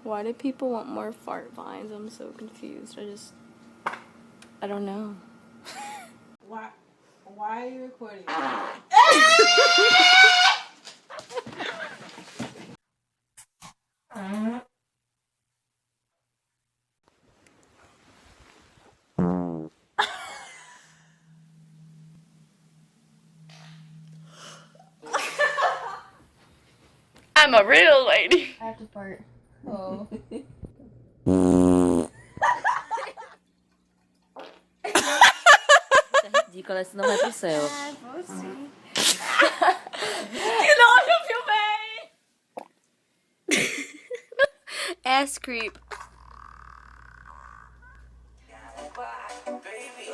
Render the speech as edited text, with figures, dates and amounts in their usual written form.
Why do people want more fart vines? I'm so confused. I don't know. Why are you recording? I'm a real lady. I have to fart. Oh. Ridícula, essa não vai pro céu. Ai, vou sim. Que nojo, filmei! Ass creep. Baby,